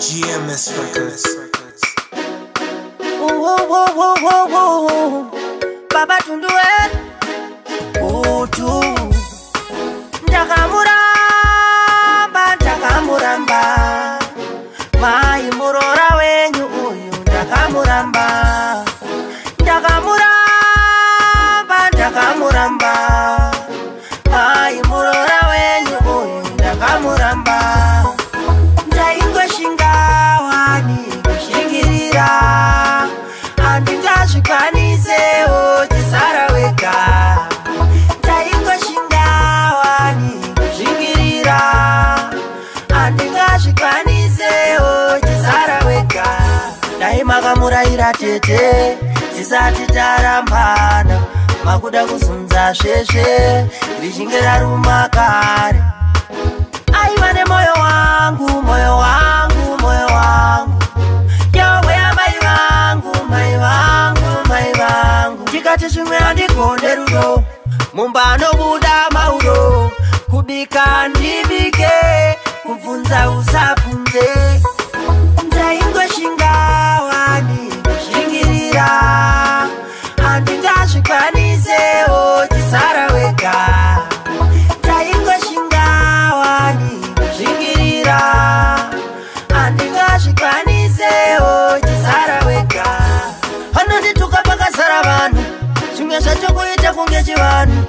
GMS Records. Baba Tundue Utu Ndakamuramba Mai murora wenyu uyu Ndakamuramba Mai murora wenyu uyu Ndakamuramba Ndaingoshingawa kushingirira andingazvikanisewo chisara wega ndaingoshingawa kuzvingirira andingazvikanisewo chisara wega ndaimakamurayira tete tisati tarambana makuda kuzunza zvesve richinge raruma kare aiva nemoyo wangu yowe mai vangu tikati zvimwe andigonde rudo mumba nobuda mauro kubika ndibike kubvunza usabvunze ndaingoshingawa kushingirira andingazvikwanisewo chisara wega ndaingoshingawa kushingirira andingazvikwanisewo chisara wega anondituka pakazara vanhu zvimwe zvacho kuita kunge chivanhu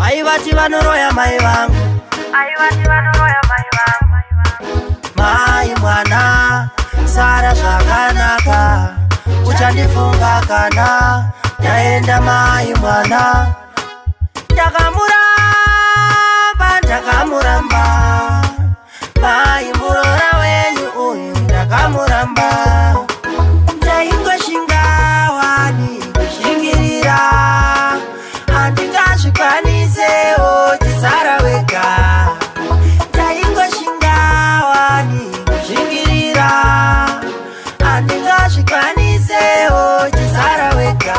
aivati vanoroya mai vangu mai mwana sara zvakanaka uchandifunga kana ndaenda mai mwana ndakamuramba mai murora wenyu uyu ndakamuramba ndaingoshingawa kushingirira andingazvikwanisewo chisara wega ndaingoshingawa kushingirira andingazvikwanisewo chisara wega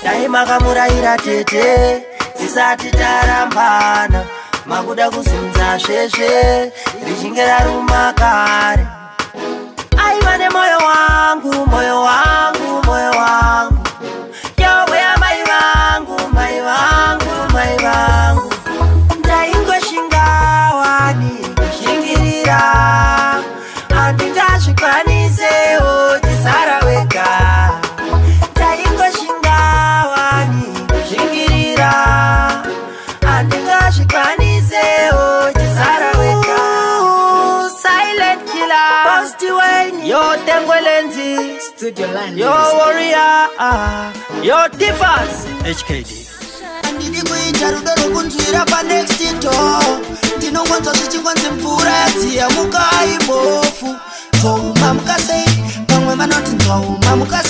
ndaimakamurayira tete tisati tarambana makuda kuzunza zvesve richinge raruma kare aiva nemoyo wangu yowe mai vangu ndaingoshingawa kushingirira andingazvikwanisewo chisara wega ndaingoshingawa kushingirira andingazvikwanisewo chisara wega silent killer Posty Wayne yo Tengwelenzi studio line yo warrior yo Tifas HKD ndiri kuita rudo rokunzwira panext door ndinongonzwa zvichingonzi mvura yadziya mukai bofu nzwauma mukasei pamwe vanoti nzwauma mukasei